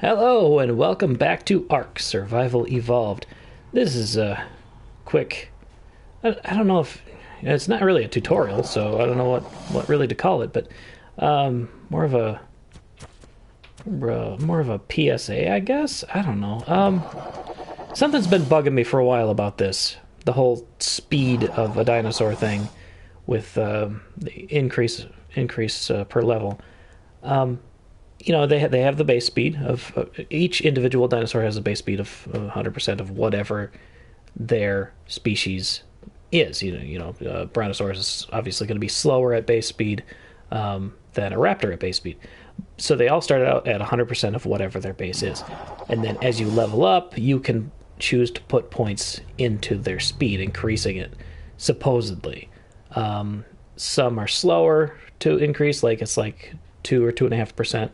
Hello and welcome back to Ark Survival Evolved. This is a quick, I don't know if, it's not really a tutorial, so I don't know what really to call it, but more of a PSA, I guess? I don't know. Something's been bugging me for a while about this. The whole speed of a dinosaur thing with the increase per level. You know, they have the base speed of each individual dinosaur has a base speed of 100% of whatever their species is. Brontosaurus is obviously going to be slower at base speed than a raptor at base speed. So they all started out at 100% of whatever their base is. And then as you level up, you can choose to put points into their speed, increasing it, supposedly. Some are slower to increase, it's like 2 or 2.5%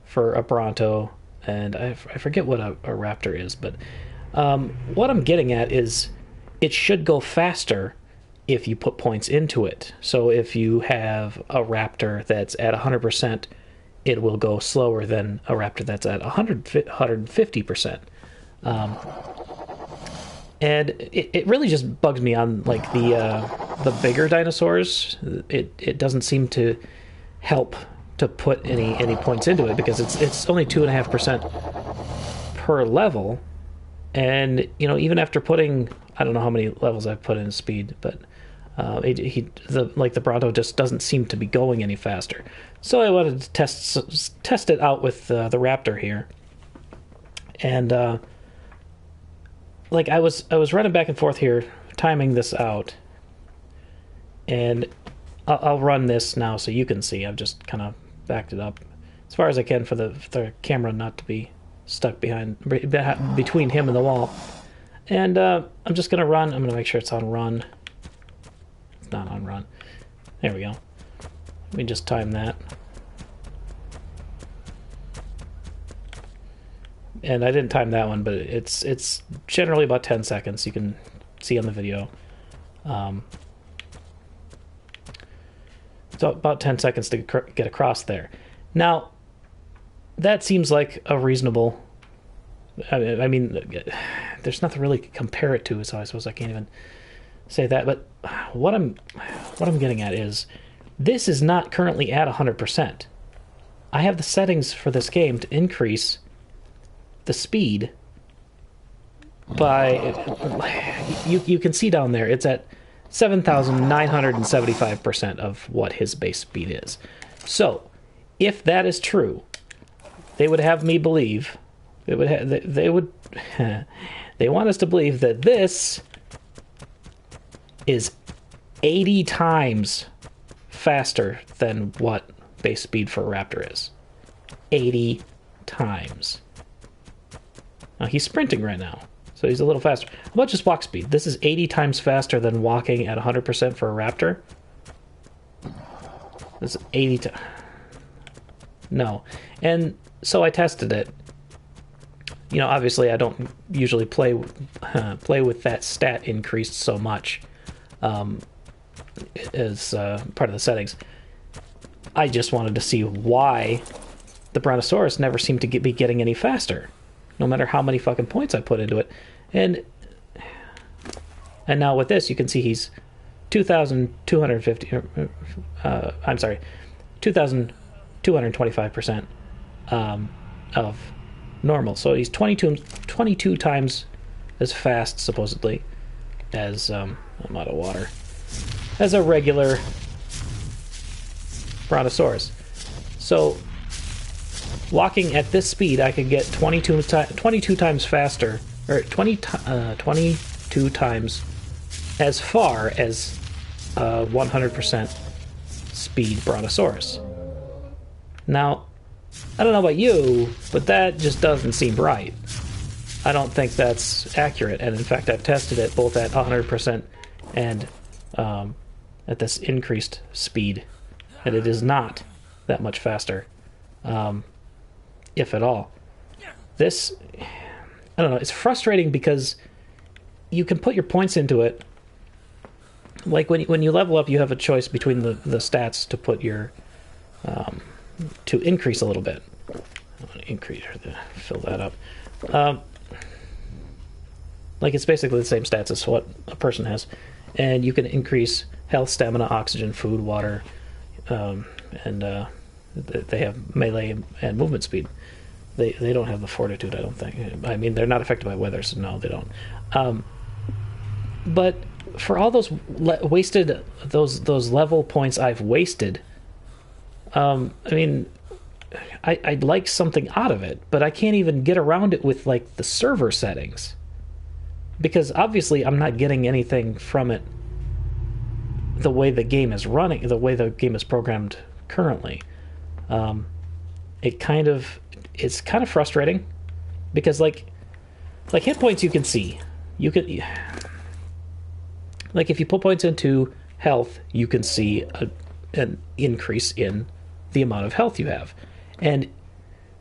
for a Bronto, and I forget what a raptor is, but what I'm getting at is it should go faster if you put points into it. So if you have a raptor that's at 100%, it will go slower than a raptor that's at 150%. And it really just bugs me on the bigger dinosaurs. It doesn't seem to help to put any points into it because it's only 2.5% per level, and even after putting, I don't know how many levels I've put in speed, but the Bronto just doesn't seem to be going any faster. So I wanted to test it out with the Raptor here, and I was running back and forth here, timing this out, and I'll run this now so you can see. I've just kind of backed it up as far as I can for the camera not to be stuck between him and the wall. And I'm just going to run. I'm going to make sure it's on run. It's not on run. There we go. Let me just time that. And I didn't time that one, but it's generally about 10 seconds. You can see on the video. So about 10 seconds to get across there. Now, that seems like a reasonable... I mean, there's nothing really to compare it to, so I suppose I can't even say that. But what I'm getting at is, this is not currently at 100%. I have the settings for this game to increase the speed by... You can see down there, it's at 7,975% of what his base speed is. So, if that is true, they would have me believe, they want us to believe that this is 80 times faster than what base speed for a Raptor is. 80 times. Now, he's sprinting right now, so he's a little faster. How about just walk speed? This is 80 times faster than walking at 100% for a Raptor. This is 80 times. No. And so I tested it. Obviously I don't usually play with that stat increased so much as part of the settings. I just wanted to see why the Brontosaurus never seemed to be getting any faster, no matter how many fucking points I put into it. And now with this, you can see he's 2,250. I'm sorry, 2,225% of normal. So he's 22 times as fast, supposedly, as I'm out of water, as a regular Brontosaurus. So walking at this speed, I could get 22 times faster, or 22 times as far as 100% speed Brontosaurus. Now, I don't know about you, but that just doesn't seem right. I don't think that's accurate, and in fact, I've tested it both at 100% and at this increased speed, and it is not that much faster, if at all. This, I don't know, it's frustrating because you can put your points into it. Like when you level up, you have a choice between the stats to put your to increase a little bit. I want to increase or fill that up. Like it's basically the same stats as what a person has, and you can increase health, stamina, oxygen, food, water, and they have melee and movement speed. They don't have the fortitude, I don't think. I mean, they're not affected by weather, so no, they don't. But for all those wasted those level points I've wasted, I mean, I'd like something out of it, but I can't even get around it with like the server settings. Because obviously I'm not getting anything from it the way the game is running, the way the game is programmed currently. It's kind of frustrating because like hit points you can see. You can, like if you put points into health, you can see an increase in the amount of health you have. And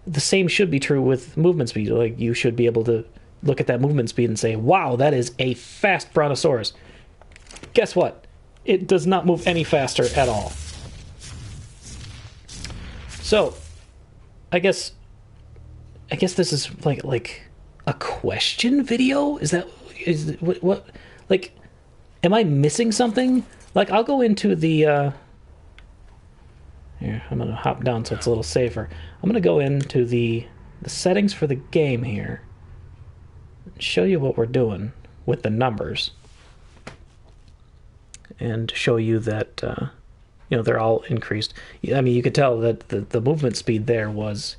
the same should be true with movement speed. Like you should be able to look at that movement speed and say, wow, that is a fast brontosaurus. Guess what? It does not move any faster at all. So, I guess this is like a question video? Is what like am I missing something? Like I'll go into the here, I'm going to hop down so it's a little safer. I'm going to go into the settings for the game here. Show you what we're doing with the numbers and show you that they're all increased. I mean, you could tell that the movement speed there was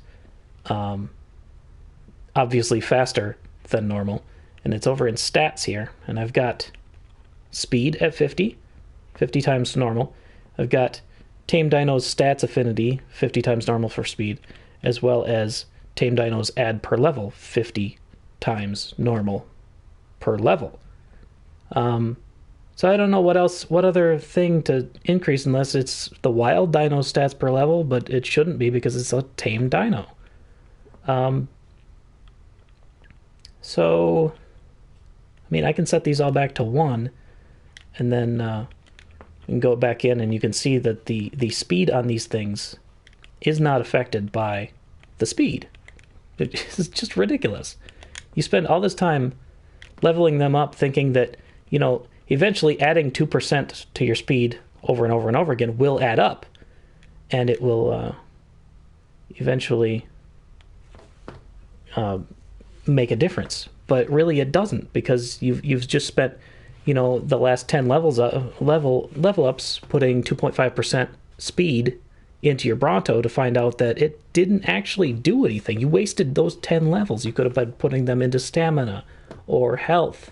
obviously faster than normal, and it's over in stats here, and I've got speed at 50 times normal. I've got Tame Dino's stats affinity 50 times normal for speed, as well as Tame Dino's add per level 50 times normal per level. So I don't know what other thing to increase unless it's the wild dino stats per level, but it shouldn't be because it's a tame dino. So, I mean, I can set these all back to 1, and then you can go back in and you can see that the speed on these things is not affected by the speed. It's just ridiculous. You spend all this time leveling them up thinking that, eventually adding 2% to your speed over and over and over again will add up. And it will eventually make a difference. But really it doesn't, because you've just spent, the last 10 level ups putting 2.5% speed into your Bronto to find out that it didn't actually do anything. You wasted those 10 levels. You could have been putting them into stamina or health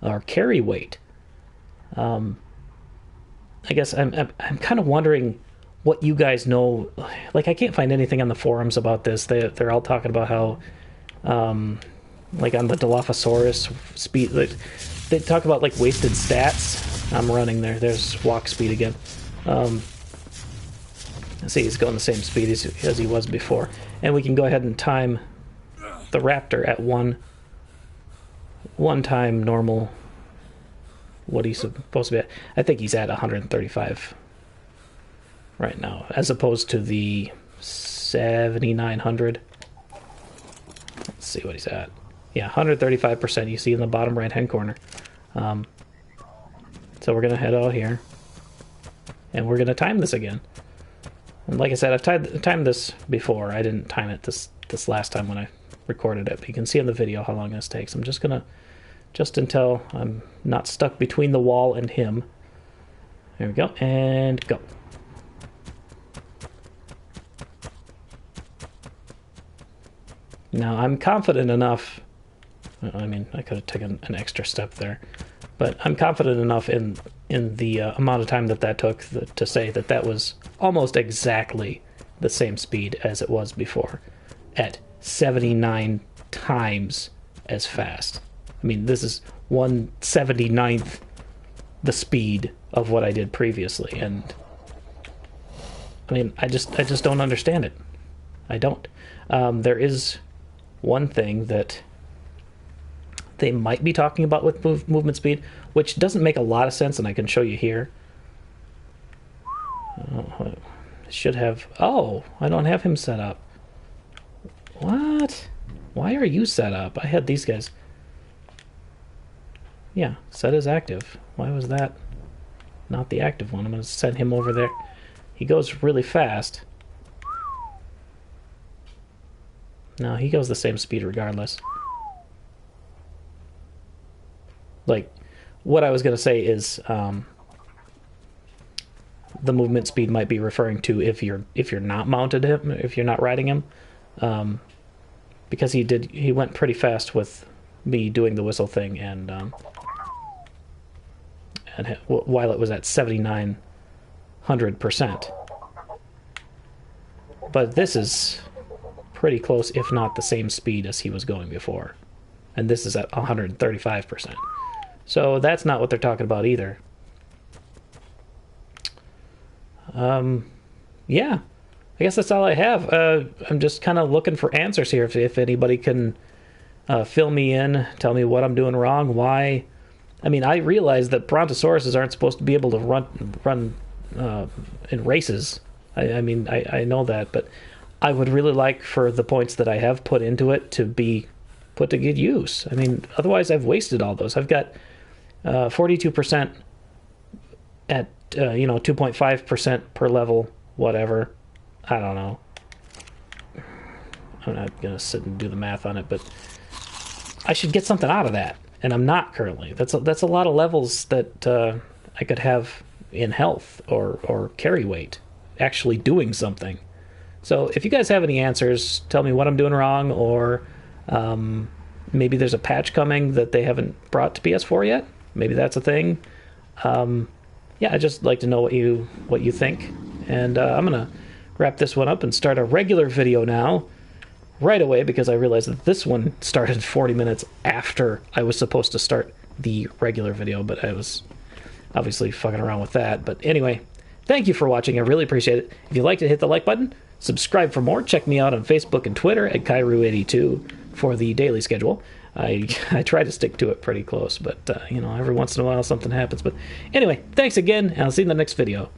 or carry weight. I guess I'm kind of wondering what you guys know. Like, I can't find anything on the forums about this. They're all talking about how, like on the Dilophosaurus speed, like, they talk about like wasted stats. I'm running there. There's walk speed again. See, he's going the same speed as he was before. And we can go ahead and time the raptor at one time normal. What he's supposed to be at. I think he's at 135 right now, as opposed to the 7,900. Let's see what he's at. Yeah, 135% you see in the bottom right-hand corner. So we're going to head out here, and we're going to time this again. And like I said, I've timed this before. I didn't time it this last time when I recorded it, but you can see in the video how long this takes. I'm just going to, just until I'm not stuck between the wall and him. There we go, and go. Now, I'm confident enough, I mean, I could have taken an extra step there, but I'm confident enough in the amount of time that took to say that was almost exactly the same speed as it was before, at 79 times as fast. I mean, this is 1/79th the speed of what I did previously, and I mean, I just don't understand it. I don't. There is one thing that they might be talking about with movement speed, which doesn't make a lot of sense, and I can show you here. Should have... Oh, I don't have him set up. Why are you set up? I had these guys. Yeah, set as active. Why was that not the active one? I'm going to send him over there. He goes really fast. No, he goes the same speed regardless. Like, what I was going to say is the movement speed might be referring to if you're not mounted him, if you're not riding him, because he went pretty fast with me doing the whistle thing, and while it was at 7,900%. But this is pretty close, if not the same speed as he was going before, and this is at 135%. So that's not what they're talking about either. Yeah, I guess that's all I have. I'm just kind of looking for answers here. If anybody can fill me in, tell me what I'm doing wrong, why. I mean, I realize that brontosauruses aren't supposed to be able to run in races. I mean, I know that, but I would really like for the points that I have put into it to be put to good use. I mean, otherwise I've wasted all those. I've got 42% at 2.5% per level, whatever. I don't know. I'm not gonna sit and do the math on it, but I should get something out of that, and I'm not currently. That's a lot of levels that I could have in health or carry weight, actually doing something. So if you guys have any answers, tell me what I'm doing wrong, or maybe there's a patch coming that they haven't brought to PS4 yet. Maybe that's a thing. Yeah, I'd just like to know what you think. And I'm going to wrap this one up and start a regular video now right away, because I realized that this one started 40 minutes after I was supposed to start the regular video, but I was obviously fucking around with that. But anyway, thank you for watching. I really appreciate it. If you liked it, hit the like button. Subscribe for more. Check me out on Facebook and Twitter at Kairu82 for the daily schedule. I try to stick to it pretty close, but every once in a while something happens. But anyway, thanks again, and I'll see you in the next video.